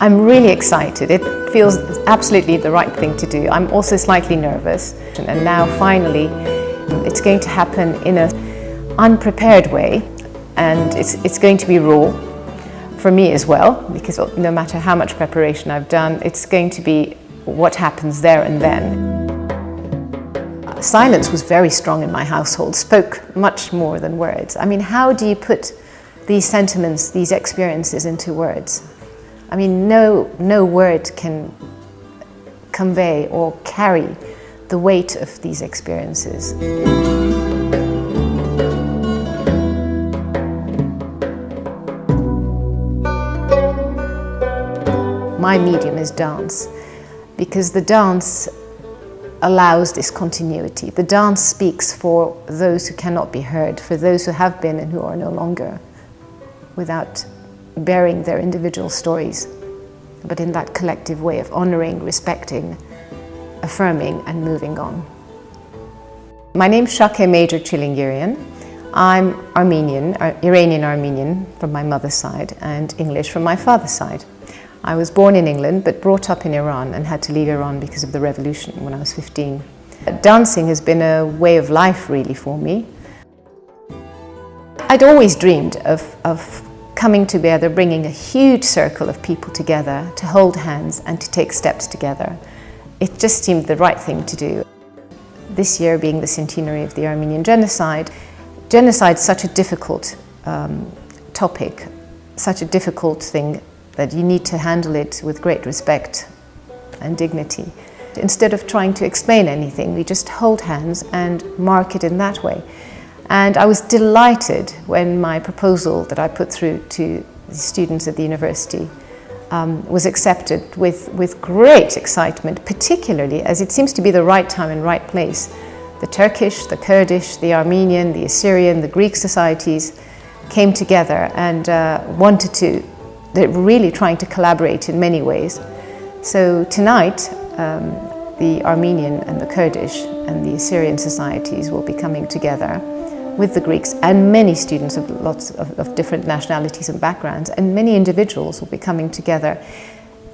I'm really excited. It feels absolutely the right thing to do. I'm also slightly nervous. And now finally, it's going to happen in an unprepared way. And it's going to be raw for me as well, because no matter how much preparation I've done, it's going to be what happens there and then. Silence was very strong in my household, spoke much more than words. I mean, how do you put these sentiments, these experiences into words? I mean, no word can convey or carry the weight of these experiences. My medium is dance, because the dance allows this continuity. The dance speaks for those who cannot be heard, for those who have been and who are no longer, without bearing their individual stories, but in that collective way of honoring, respecting, affirming and moving on. My name's Shakeh Major Tchilingirian. I'm Armenian, Iranian Armenian from my mother's side and English from my father's side. I was born in England but brought up in Iran and had to leave Iran because of the revolution when I was 15. Dancing has been a way of life really for me. I'd always dreamed of coming together, bringing a huge circle of people together to hold hands and to take steps together. It just seemed the right thing to do. This year being the centenary of the Armenian Genocide, genocide is such a difficult topic, such a difficult thing that you need to handle it with great respect and dignity. Instead of trying to explain anything, we just hold hands and mark it in that way. And I was delighted when my proposal that I put through to the students at the university was accepted with great excitement, particularly as it seems to be the right time and right place. The Turkish, the Kurdish, the Armenian, the Assyrian, the Greek societies came together and they're really trying to collaborate in many ways. So tonight, the Armenian and the Kurdish and the Assyrian societies will be coming together with the Greeks, and many students of lots of different nationalities and backgrounds, and many individuals will be coming together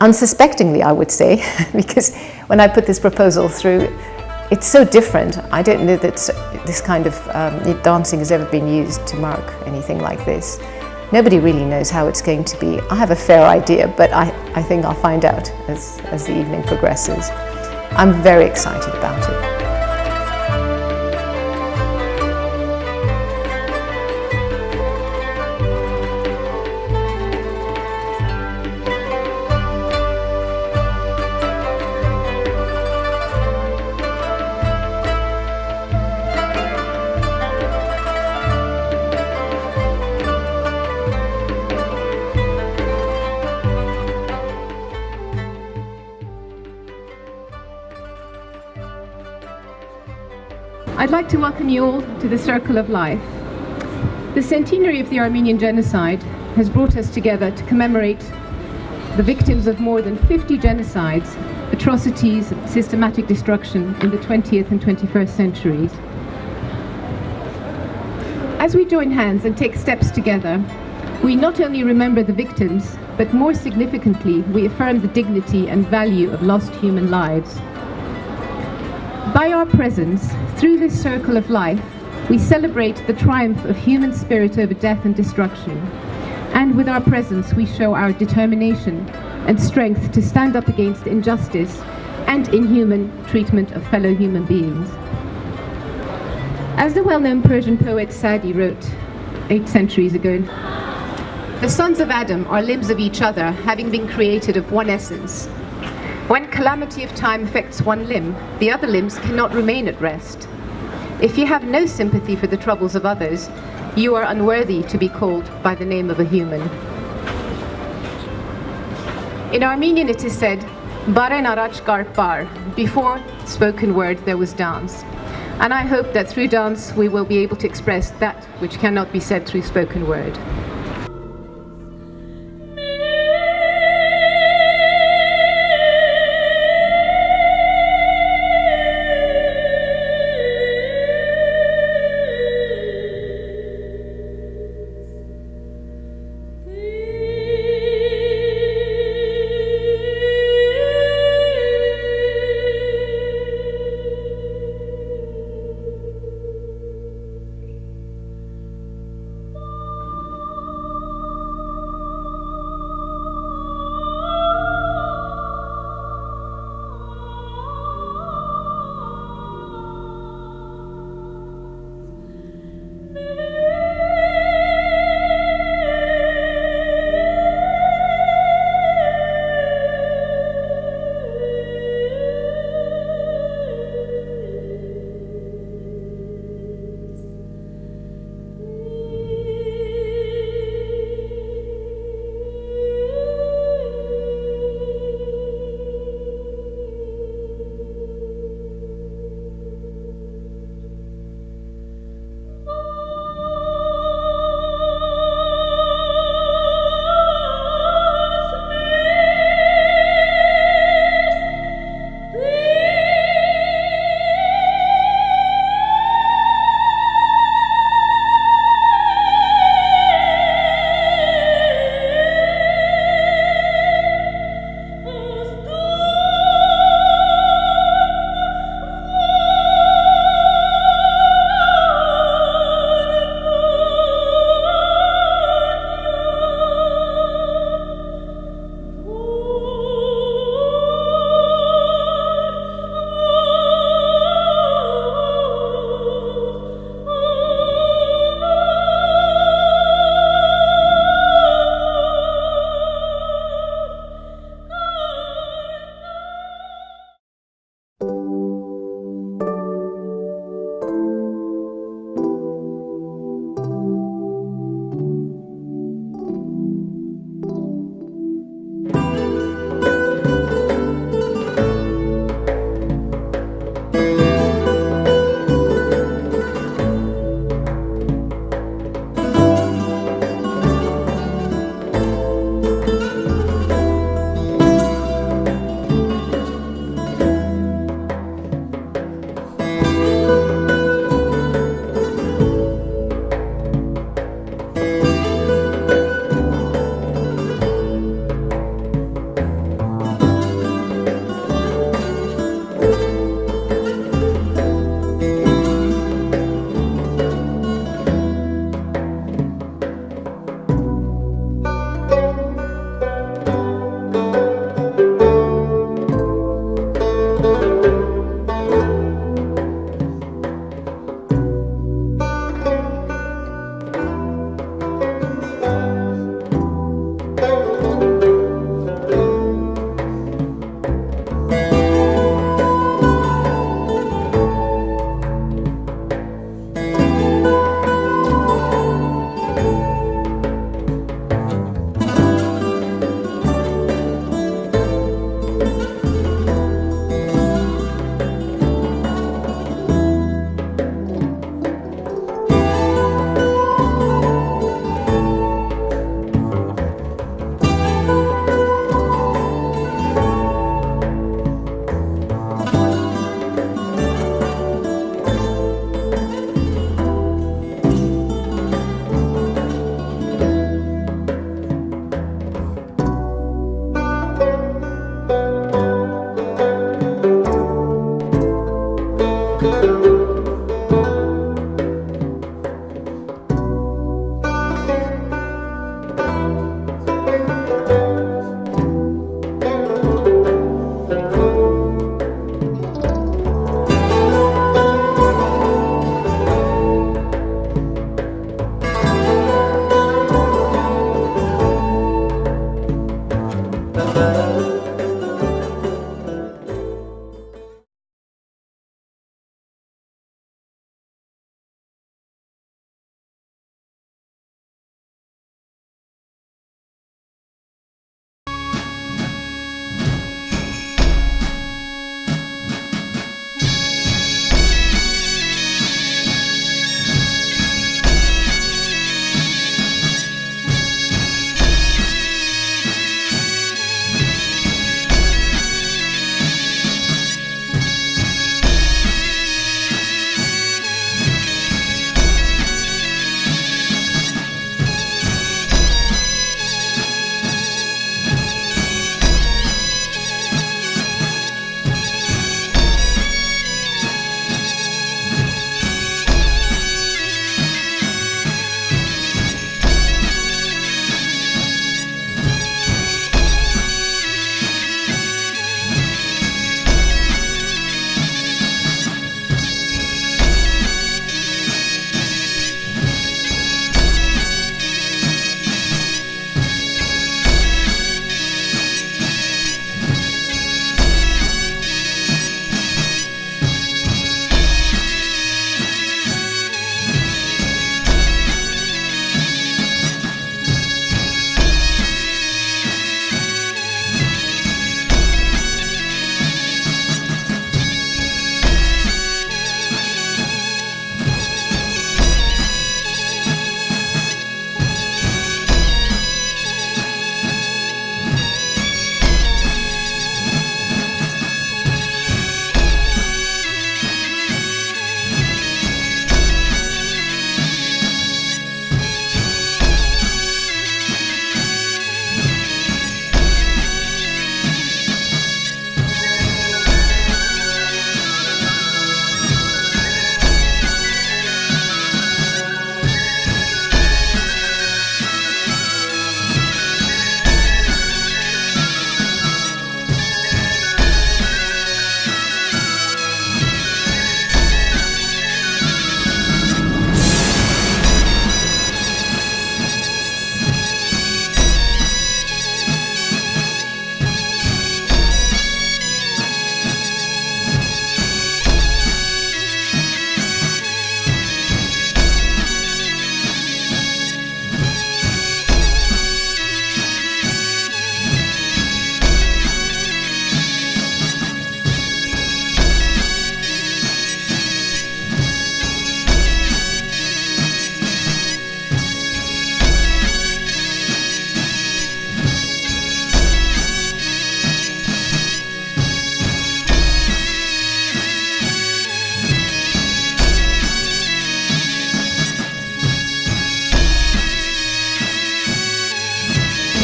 unsuspectingly, I would say, because when I put this proposal through, it's so different. I don't know that this kind of dancing has ever been used to mark anything like this. Nobody really knows how it's going to be. I have a fair idea, but I think I'll find out as the evening progresses. I'm very excited about it. I'd like to welcome you all to the Circle of Life. The centenary of the Armenian Genocide has brought us together to commemorate the victims of more than 50 genocides, atrocities, systematic destruction in the 20th and 21st centuries. As we join hands and take steps together, we not only remember the victims, but more significantly, we affirm the dignity and value of lost human lives. By our presence, through this circle of life, we celebrate the triumph of human spirit over death and destruction. And with our presence, we show our determination and strength to stand up against injustice and inhuman treatment of fellow human beings. As the well-known Persian poet Sa'di wrote 8 centuries ago, "The sons of Adam are limbs of each other, having been created of one essence. When calamity of time affects one limb, the other limbs cannot remain at rest. If you have no sympathy for the troubles of others, you are unworthy to be called by the name of a human." In Armenian it is said, "Baren arach kar par," before spoken word there was dance. And I hope that through dance we will be able to express that which cannot be said through spoken word.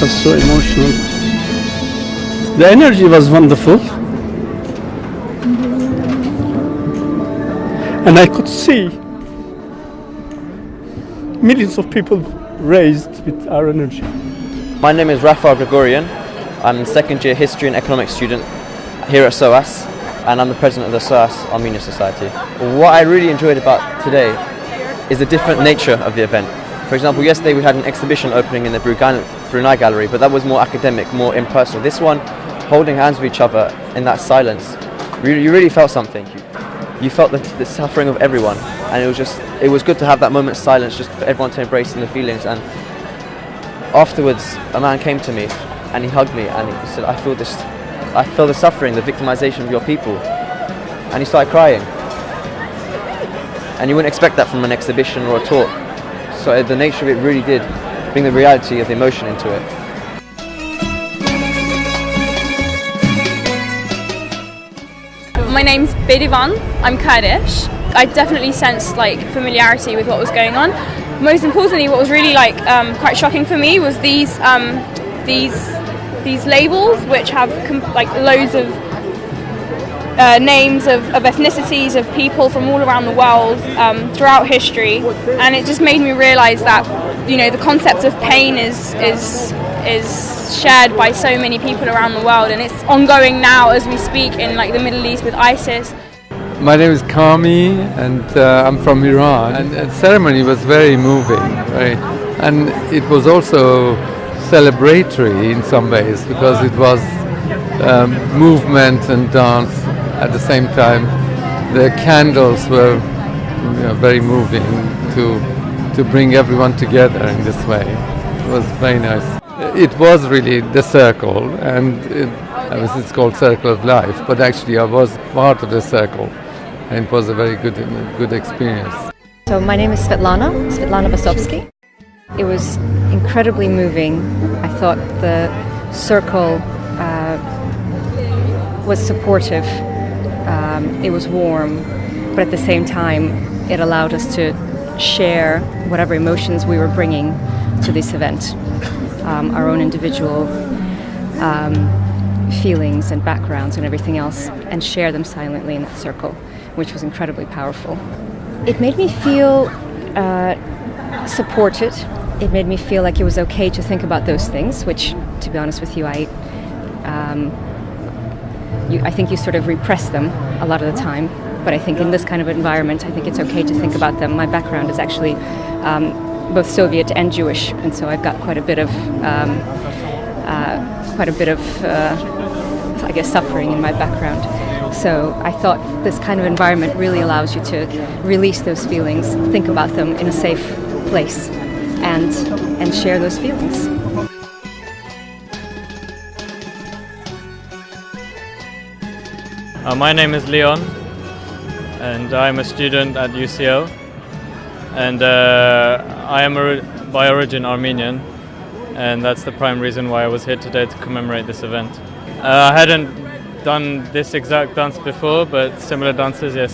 was so emotional. The energy was wonderful. And I could see millions of people raised with our energy. My name is Shakeh Gregorian. I'm a second year history and economics student here at SOAS, and I'm the president of the SOAS Armenian Society. What I really enjoyed about today is the different nature of the event. For example, yesterday we had an exhibition opening in the Brunei Gallery, but that was more academic, more impersonal. This one, holding hands with each other in that silence, you really felt something. You felt the suffering of everyone, and it was good to have that moment's silence, just for everyone to embrace in the feelings. And afterwards, a man came to me and he hugged me and he said, I feel the suffering, the victimization of your people. And he started crying. And you wouldn't expect that from an exhibition or a talk. So the nature of it really did bring the reality of the emotion into it. My name's Bedivan, I'm Kurdish. I definitely sensed familiarity with what was going on. Most importantly, what was really quite shocking for me was these labels which have loads of names of ethnicities of people from all around the world throughout history, and it just made me realise that the concept of pain is shared by so many people around the world, and it's ongoing now as we speak in the Middle East with ISIS. My name is Kami, and I'm from Iran. And the ceremony was very moving, right? And it was also celebratory in some ways, because it was movement and dance at the same time. The candles were very moving to bring everyone together in this way. It was very nice. It was really the circle, and it's called Circle of Life, but actually I was part of the circle, and it was a very good experience. So my name is Svetlana Basovsky. It was incredibly moving. I thought the circle was supportive. It was warm, but at the same time it allowed us to share whatever emotions we were bringing to this event, our own individual feelings and backgrounds and everything else, and share them silently in that circle, which was incredibly powerful. It made me feel supported. It made me feel like it was okay to think about those things, which, to be honest with you, I think you sort of repress them a lot of the time. But I think in this kind of environment, I think it's okay to think about them. My background is actually both Soviet and Jewish, and so I've got quite a bit of I guess, suffering in my background. So I thought this kind of environment really allows you to release those feelings, think about them in a safe place, and share those feelings. My name is Leon, and I'm a student at UCL, and I am by origin Armenian, and that's the prime reason why I was here today to commemorate this event. I hadn't done this exact dance before, but similar dances, yes,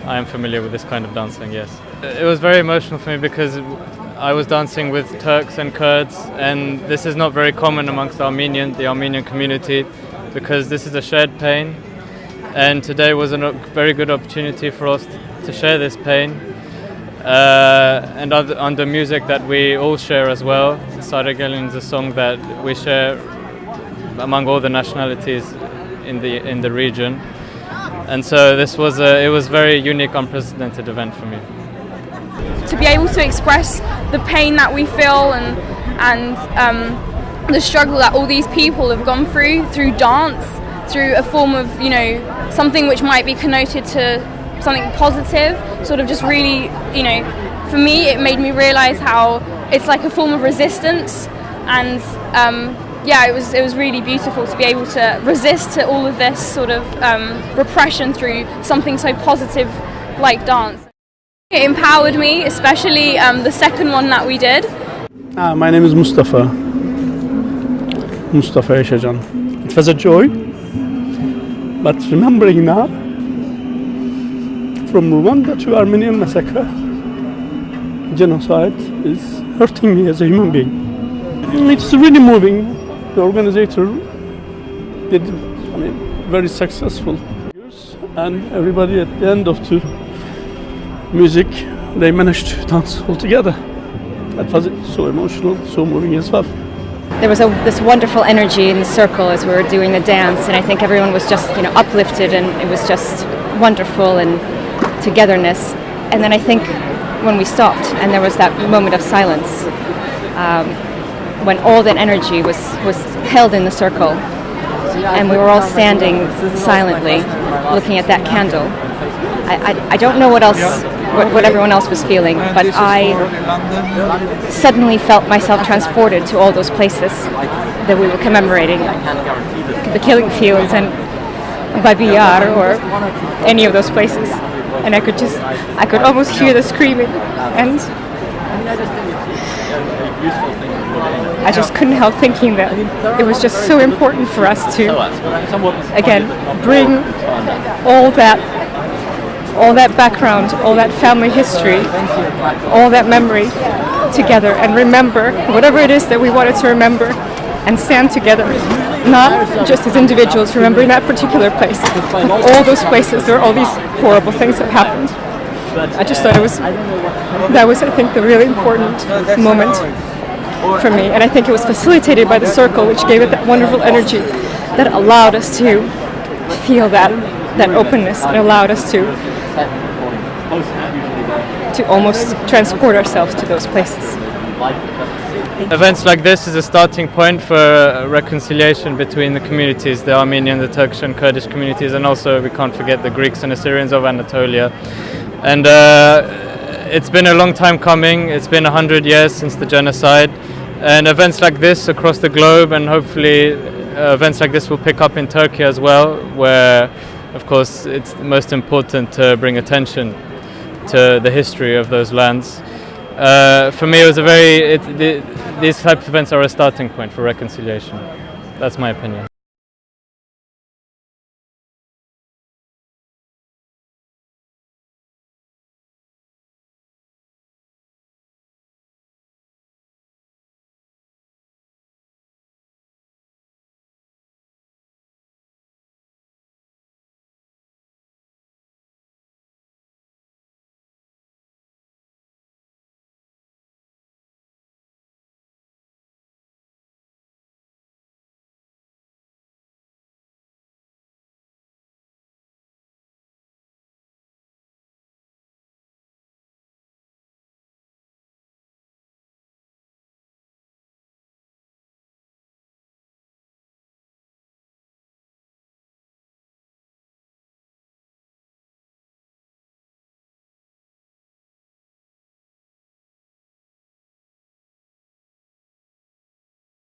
I am familiar with this kind of dancing, yes. It was very emotional for me because I was dancing with Turks and Kurds, and this is not very common amongst the Armenian community, because this is a shared pain, and today was a very good opportunity for us to share this pain, and under music that we all share as well. Saragelian is a song that we share among all the nationalities in the region, and so this was it was very unique, unprecedented event for me. To be able to express the pain that we feel and the struggle that all these people have gone through dance, through a form of, something which might be connoted to something positive, sort of just really, for me it made me realize how it's like a form of resistance, and it was really beautiful to be able to resist to all of this sort of repression through something so positive like dance. It empowered me, especially the second one that we did. My name is Mustafa Yaşacan. It was a joy, but remembering now, from Rwanda to Armenian massacre, genocide is hurting me as a human being. It's really moving. The organizer did, very successful, and everybody at the end of the music, they managed to dance all together. That was so emotional, so moving as well. There was this wonderful energy in the circle as we were doing the dance, and I think everyone was just uplifted, and it was just wonderful, and togetherness. And then I think when we stopped and there was that moment of silence, when all that energy was held in the circle, and we were all standing silently looking at that candle. I don't know what everyone else was feeling, but I suddenly felt myself transported to all those places that we were commemorating, the killing fields and Babi Yar, or any of those places, and I could almost hear the screaming, and I just couldn't help thinking that it was just so important for us to, again, bring all that background, all that family history, all that memory together, and remember whatever it is that we wanted to remember, and stand together, not just as individuals remembering that particular place, but all those places where all these horrible things have happened. I just thought that was, I think, the really important moment for me, and I think it was facilitated by the circle, which gave it that wonderful energy that allowed us to feel that openness, and allowed us to almost transport ourselves to those places. Events like this is a starting point for reconciliation between the communities, the Armenian, the Turkish and Kurdish communities, and also we can't forget the Greeks and Assyrians of Anatolia. And it's been a long time coming. It's been 100 years since the genocide, and events like this across the globe, and hopefully events like this will pick up in Turkey as well, where of course it's most important to bring attention to the history of those lands. For me, it was these types of events are a starting point for reconciliation. That's my opinion.